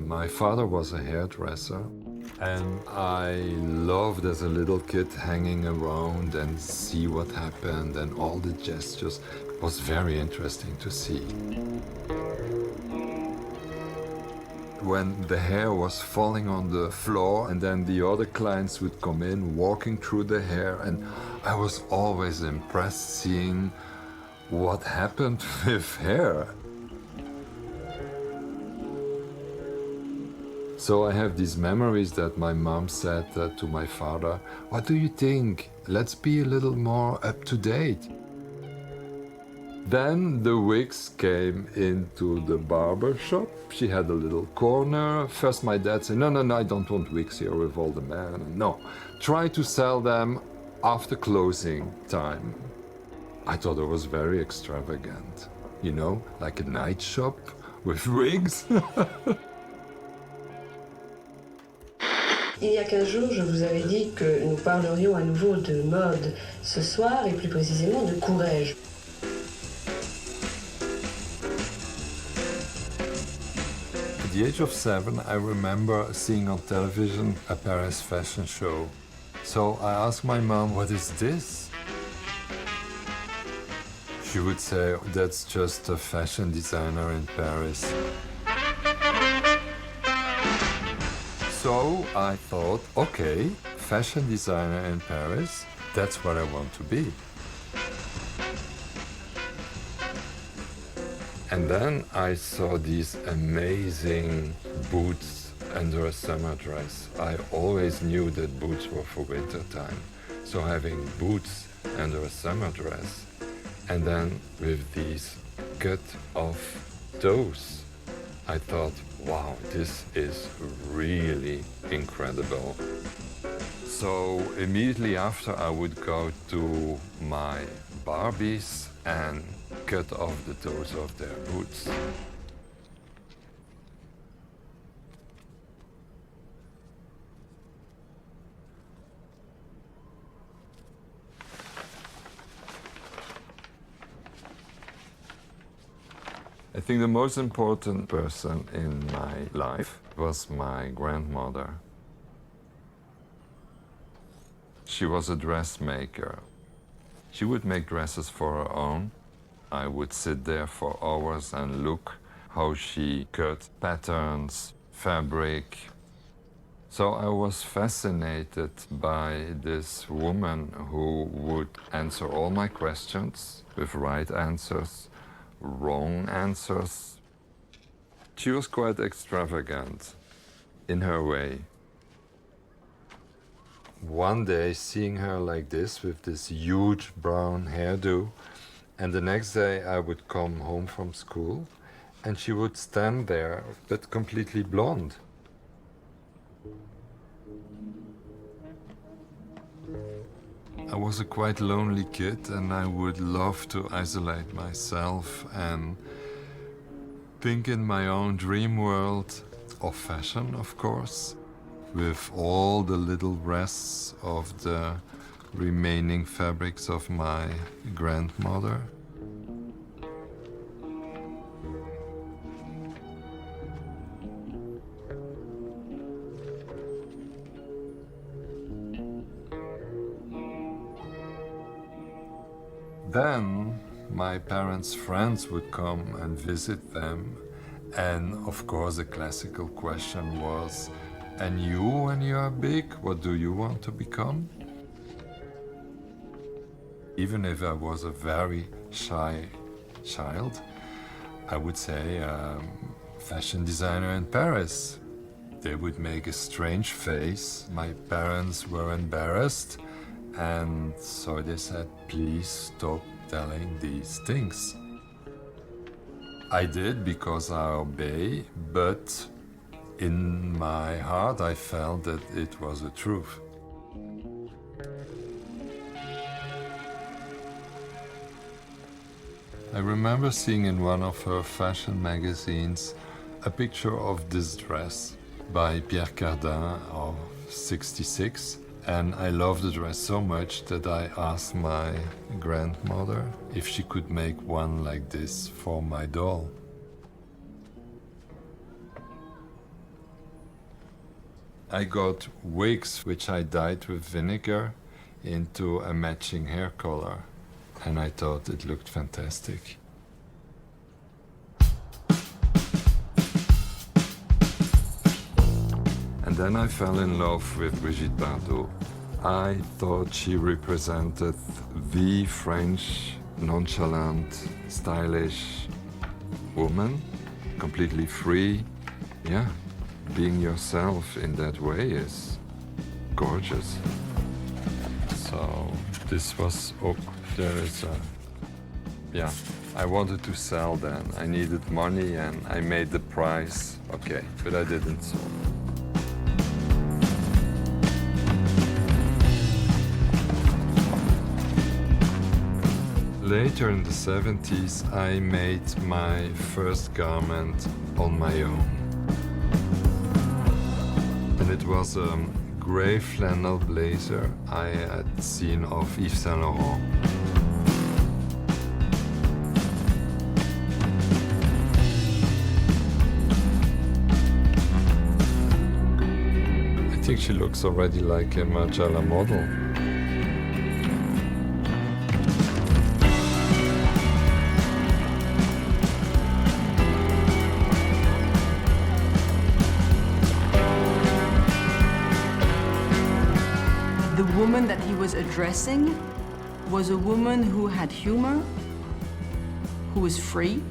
My father was a hairdresser, and I loved as a little kid hanging around and see what happened, and all the gestures was very interesting to see. When the hair was falling on the floor and then the other clients would come in walking through the hair, and I was always impressed seeing what happened with hair. So I have these memories that my mom said to my father, "What do you think? Let's be a little more up to date." Then the wigs came into the barber shop. She had a little corner. First my dad said, no, I don't want wigs here with all the men. No, try to sell them after closing time. I thought it was very extravagant, you know, like a night shop with wigs. Il y a 15 jours, je vous avais dit que nous parlerions à nouveau de mode ce soir, et plus précisément de courage. At the age of 7, I remember seeing on television a Paris fashion show. So I asked my mom, "What is this?" She would say, "That's just a fashion designer in Paris." So I thought, okay, fashion designer in Paris, that's what I want to be. And then I saw these amazing boots under a summer dress. I always knew that boots were for winter time. So having boots under a summer dress, and then with these cut-off toes, I thought, wow, this is really incredible. So immediately after, I would go to my Barbies and cut off the toes of their boots. I think the most important person in my life was my grandmother. She was a dressmaker. She would make dresses for her own. I would sit there for hours and look how she cut patterns, fabric. So I was fascinated by this woman who would answer all my questions with right answers, wrong answers. She was quite extravagant in her way. One day, seeing her like this with this huge brown hairdo, and the next day I would come home from school and she would stand there, but completely blonde. I was a quite lonely kid, and I would love to isolate myself and think in my own dream world of fashion, of course, with all the little rests of the remaining fabrics of my grandmother. Then my parents' friends would come and visit them, and of course the classical question was, "And you, when you are big, what do you want to become?" Even if I was a very shy child, I would say fashion designer in Paris. They would make a strange face. My parents were embarrassed, and so they said, "Please stop telling these things." I did because I obey, but in my heart I felt that it was the truth. I remember seeing in one of her fashion magazines a picture of this dress by Pierre Cardin of 66. And I loved the dress so much that I asked my grandmother if she could make one like this for my doll. I got wigs which I dyed with vinegar into a matching hair color, and I thought it looked fantastic. And then I fell in love with Brigitte Bardot. I thought she represented the French, nonchalant, stylish woman, completely free. Yeah, being yourself in that way is gorgeous. So this was, oh, there is a, yeah, I wanted to sell then. I needed money and I made the price, okay, but I didn't sell. Later in the 70s, I made my first garment on my own. And it was a gray flannel blazer I had seen of Yves Saint Laurent. I think she looks already like a Margiela model. The woman that he was addressing was a woman who had humor, who was free,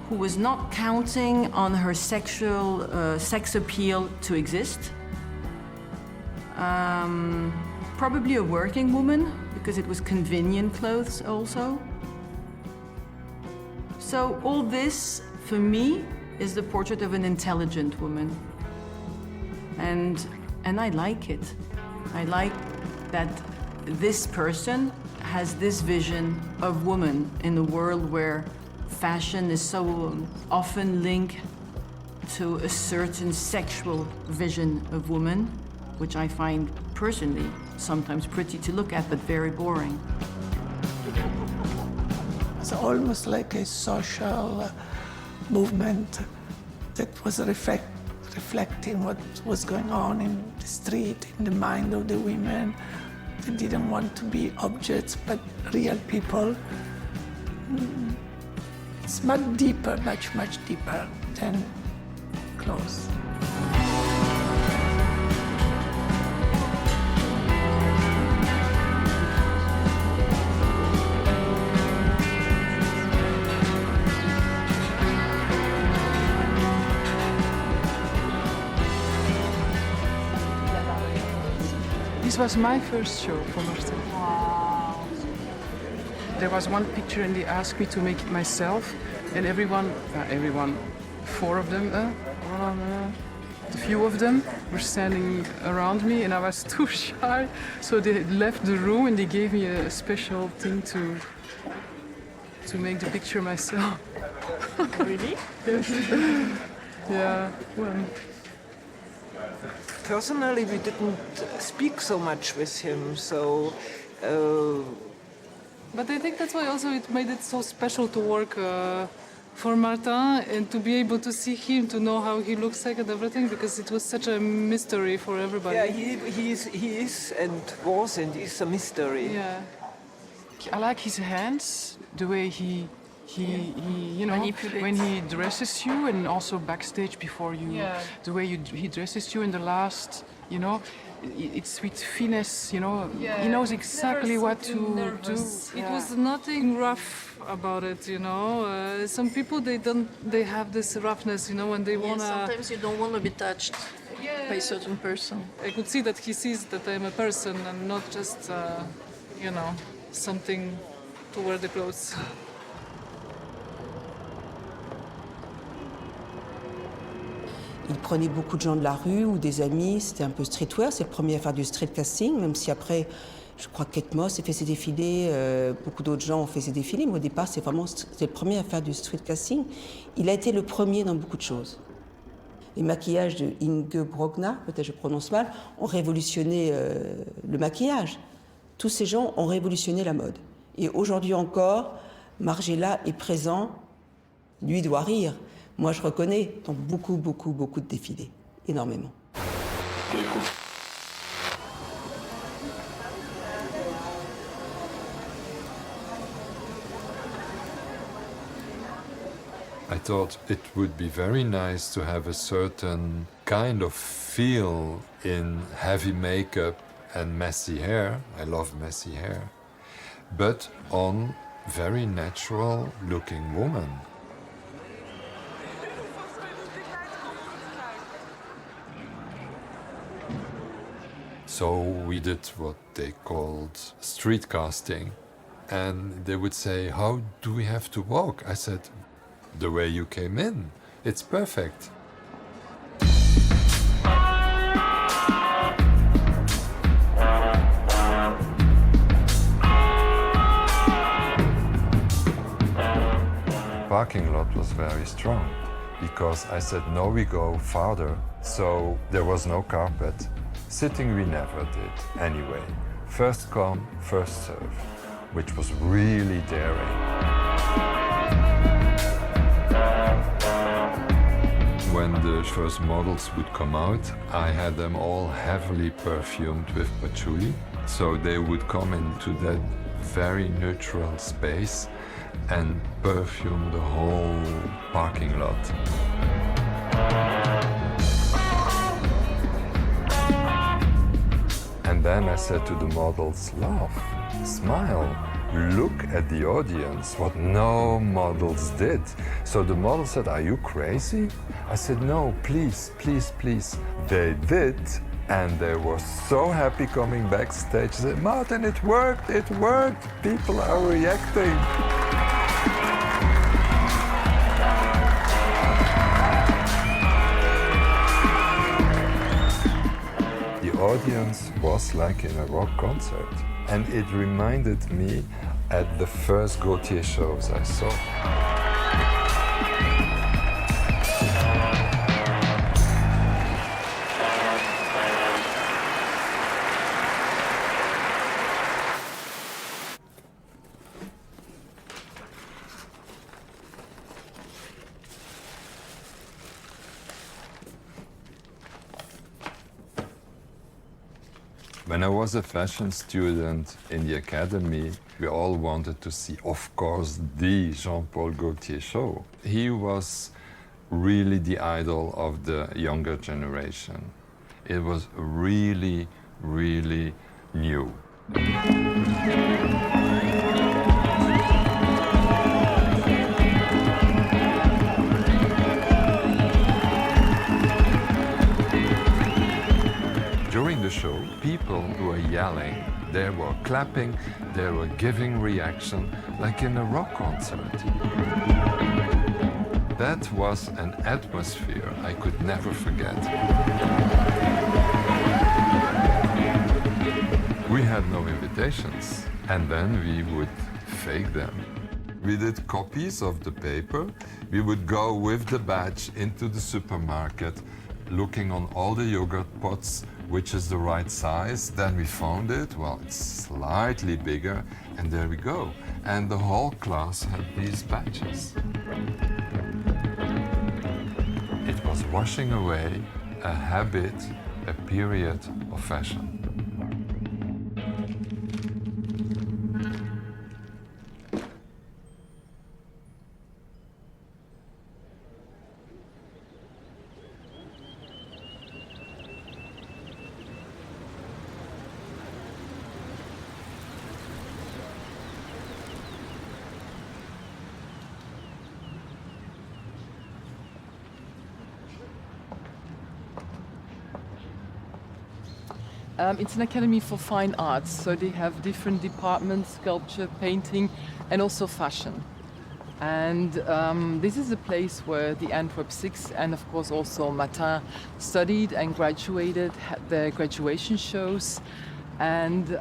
who was not counting on her sexual sex appeal to exist. Probably a working woman, because it was convenient clothes also. So all this, for me, is the portrait of an intelligent woman. And I like it. I like that this person has this vision of woman in a world where fashion is so often linked to a certain sexual vision of woman, which I find personally sometimes pretty to look at, but very boring. It's almost like a social movement that was reflecting what was going on in the street, in the mind of the women. They didn't want to be objects, but real people. It's much deeper, much deeper than clothes. This was my first show for Martin. Wow. There was one picture and they asked me to make it myself, and everyone, four of them, a few of them were standing around me, and I was too shy, so they left the room and they gave me a special thing to make the picture myself. Really? Yeah, well. Personally, we didn't speak so much with him, so... But I think that's why also it made it so special to work for Martin and to be able to see him, to know how he looks like and everything, because it was such a mystery for everybody. Yeah, he is and was and is a mystery. Yeah. I like his hands, the way he you know, when he dresses you, and also backstage before you, the way he dresses you in the last, you know, it's with finesse, you know. He knows exactly what to do. It was nothing rough about it, you know. Some people they have this roughness, you know, when they wanna. Sometimes you don't want to be touched by a certain person. I could see that he sees that I'm a person and not just, you know, something to wear the clothes. Il prenait beaucoup de gens de la rue ou des amis, c'était un peu streetwear, c'est le premier à faire du street casting, même si après Je crois qu'Etmos a fait ses défilés, beaucoup d'autres gens ont fait ses défilés, mais au départ, c'est le premier à faire du street casting. Il a été le premier dans beaucoup de choses. Les maquillages de Inge Brogna, peut-être je prononce mal, ont révolutionné le maquillage. Tous ces gens ont révolutionné la mode. Et aujourd'hui encore, Margiela est présent, lui doit rire. Moi, je reconnais dans beaucoup de défilés, énormément. I thought it would be very nice to have a certain kind of feel in heavy makeup and messy hair. I love messy hair. But on very natural looking woman. So we did what they called street casting. And they would say, how do we have to walk? I said, the way you came in. It's perfect. Parking lot was very strong because I said, no, we go farther. So there was no carpet. Sitting we never did anyway. First come, first serve, which was really daring. When the first models would come out, I had them all heavily perfumed with patchouli. So they would come into that very neutral space and perfume the whole parking lot. And then I said to the models, laugh, smile. Look at the audience, what no models did. So the model said, are you crazy? I said, no, please, please, please. They did, and they were so happy coming backstage. They said, Martin, it worked, people are reacting. The audience was like in a rock concert. And it reminded me at the first Gaultier shows I saw. When I was a fashion student in the academy, we all wanted to see, of course, the Jean-Paul Gaultier show. He was really the idol of the younger generation. It was really, really new. During the show, people were yelling, they were clapping, they were giving reaction, like in a rock concert. That was an atmosphere I could never forget. We had no invitations, and then we would fake them. We did copies of the paper. We would go with the badge into the supermarket, looking on all the yogurt pots, which is the right size. Then we found it, well, it's slightly bigger, and there we go. And the whole class had these badges. It was washing away a habit, a period of fashion. It's an academy for fine arts, so they have different departments, sculpture, painting, and also fashion. And this is a place where the Antwerp Six and of course also Martin studied and graduated, had their graduation shows. And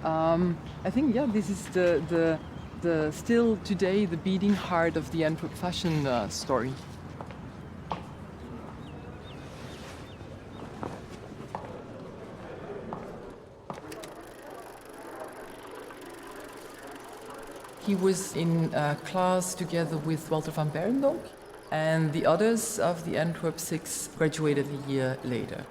I think, yeah, this is the still today the beating heart of the Antwerp fashion story. He was in a class together with Walter van Berendonck, and the others of the Antwerp Six graduated a year later.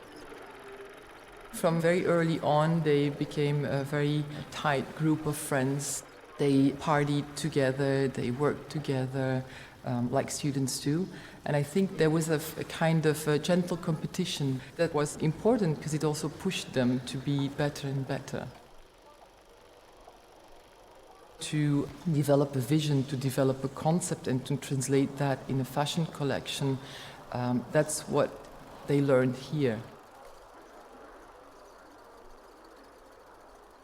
From very early on, they became a very tight group of friends. They partied together, they worked together, like students do. And I think there was a kind of a gentle competition that was important because it also pushed them to be better and better. To develop a vision, to develop a concept and to translate that in a fashion collection, that's what they learned here.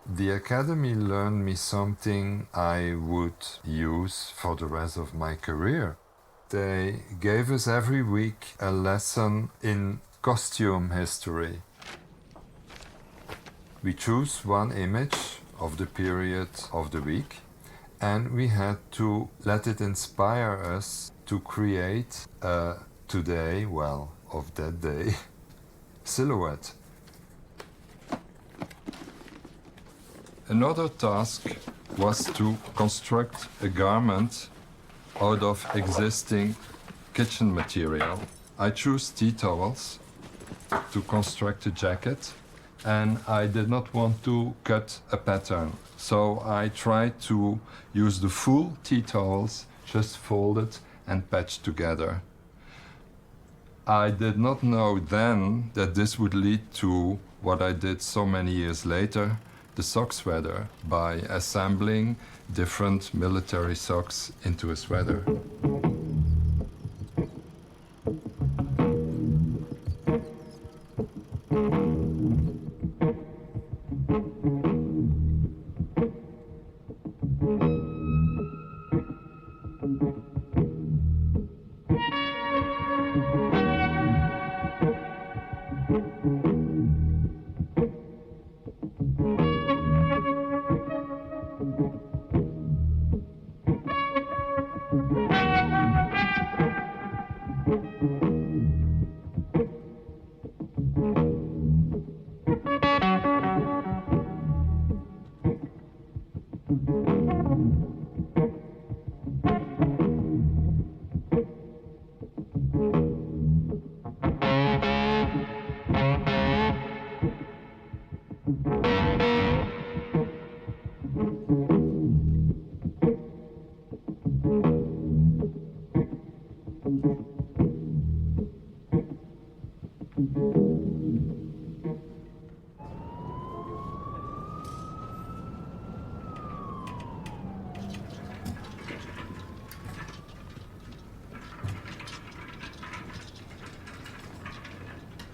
The academy learned me something I would use for the rest of my career. They gave us every week a lesson in costume history. We choose one image of the period of the week, and we had to let it inspire us to create a today, well, of that day, silhouette. Another task was to construct a garment out of existing kitchen material. I chose tea towels to construct a jacket, and I did not want to cut a pattern. So I tried to use the full tea towels, just folded and patched together. I did not know then that this would lead to what I did so many years later, the sock sweater, by assembling different military socks into a sweater.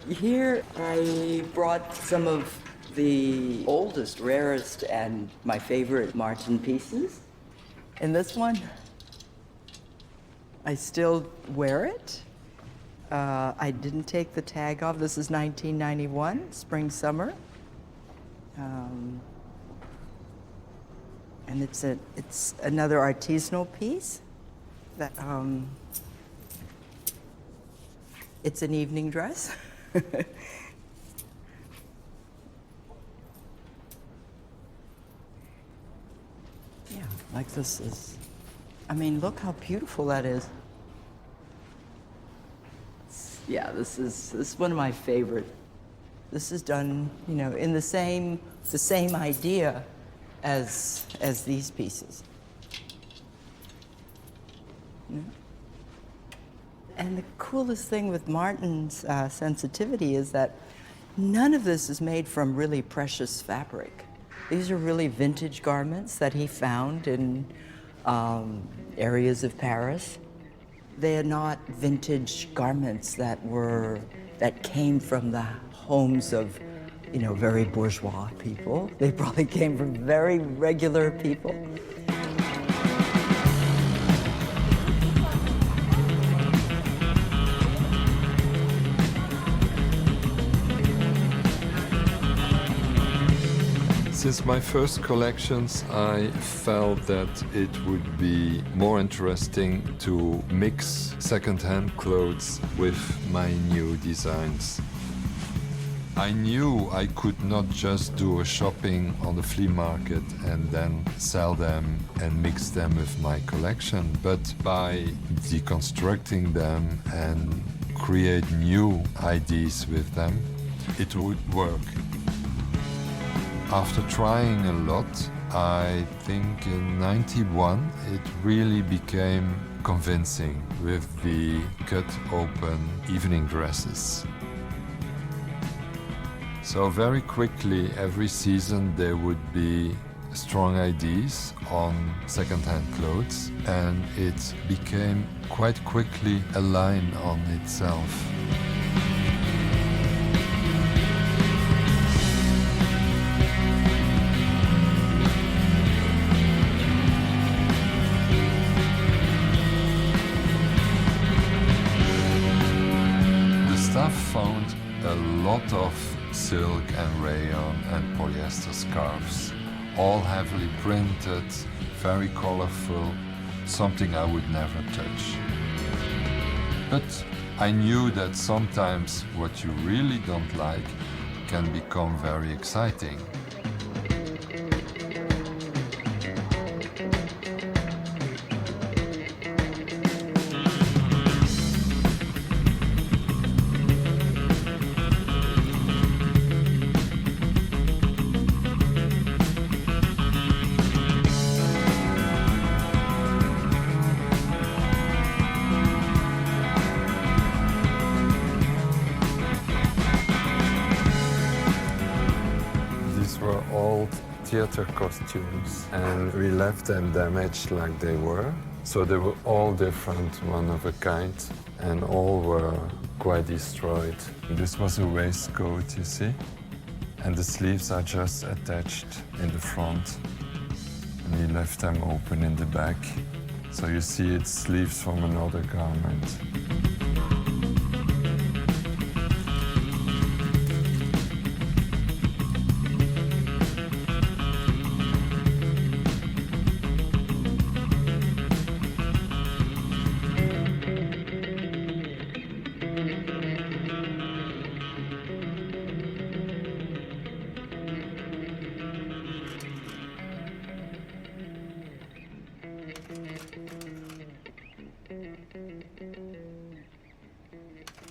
Here I brought some of the oldest, rarest, and my favorite Martin pieces. And this one, I still wear it. I didn't take the tag off. This is 1991, spring, summer. And it's another artisanal piece that it's an evening dress. Yeah, like this is, I mean, look how beautiful that is. Yeah, this is one of my favorite. This is done, you know, in the same idea as these pieces. Yeah. And the coolest thing with Martin's sensitivity is that none of this is made from really precious fabric. These are really vintage garments that he found in areas of Paris. They are not vintage garments that came from the homes of, you know, very bourgeois people. They probably came from very regular people. Since my first collections, I felt that it would be more interesting to mix second-hand clothes with my new designs. I knew I could not just do a shopping on the flea market and then sell them and mix them with my collection, but by deconstructing them and create new ideas with them, it would work. After trying a lot, I think in '91 it really became convincing with the cut-open evening dresses. So very quickly, every season there would be strong ideas on second-hand clothes, and it became quite quickly a line on itself. The staff found a lot of silk and rayon and polyester scarves, all heavily printed, very colorful, something I would never touch. But I knew that sometimes what you really don't like can become very exciting. Were old theater costumes, and we left them damaged like they were. So they were all different, one of a kind, and all were quite destroyed. This was a waistcoat, you see, and the sleeves are just attached in the front. And we left them open in the back. So you see it's sleeves from another garment.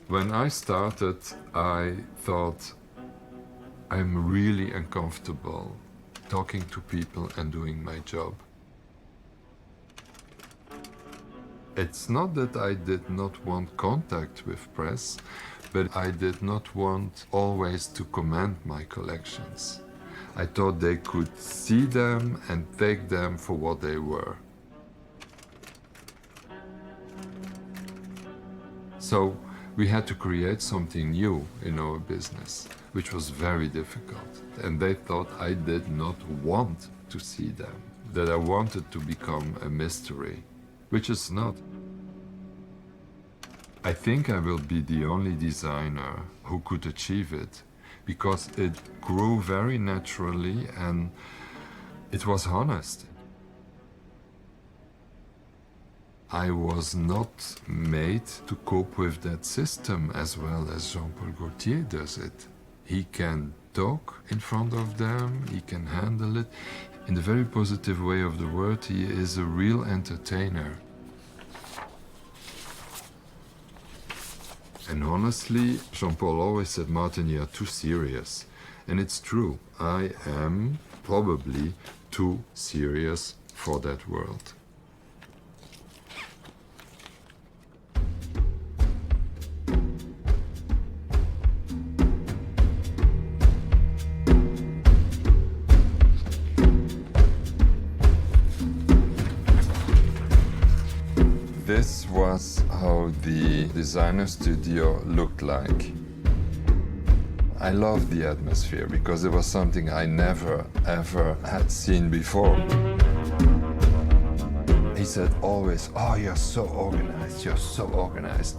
When I started, I thought, I'm really uncomfortable talking to people and doing my job. It's not that I did not want contact with press, but I did not want always to comment my collections. I thought they could see them and take them for what they were. So we had to create something new in our business, which was very difficult. And they thought I did not want to see them, that I wanted to become a mystery, which is not. I think I will be the only designer who could achieve it, because it grew very naturally and it was honest. I was not made to cope with that system as well as Jean-Paul Gaultier does it. He can talk in front of them, he can handle it. In the very positive way of the word, he is a real entertainer. And honestly, Jean-Paul always said, Martin, you are too serious. And it's true, I am probably too serious for that world. This was how the designer studio looked like. I loved the atmosphere because it was something I never, ever had seen before. He said always, oh, you're so organized, you're so organized.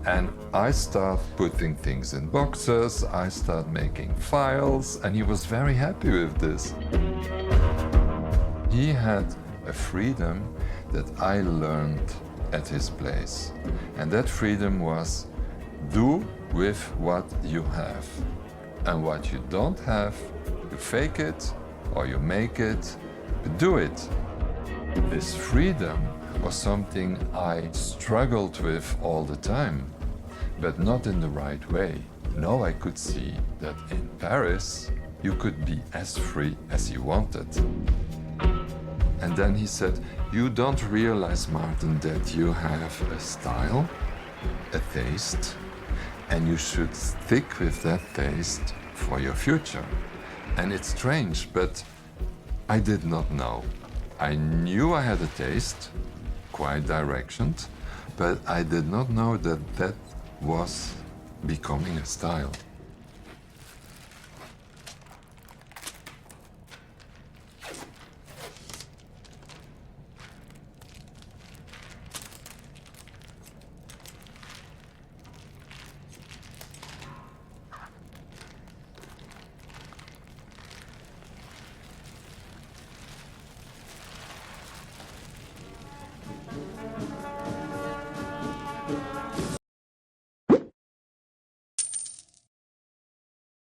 And I start putting things in boxes, I start making files, and he was very happy with this. He had a freedom that I learned at his place. And that freedom was do with what you have. And what you don't have, you fake it or you make it, but do it. This freedom was something I struggled with all the time, but not in the right way. Now I could see that in Paris, you could be as free as you wanted. And then he said, you don't realize, Martin, that you have a style, a taste, and you should stick with that taste for your future. And it's strange, but I did not know. I knew I had a taste, quite directioned, but I did not know that that was becoming a style.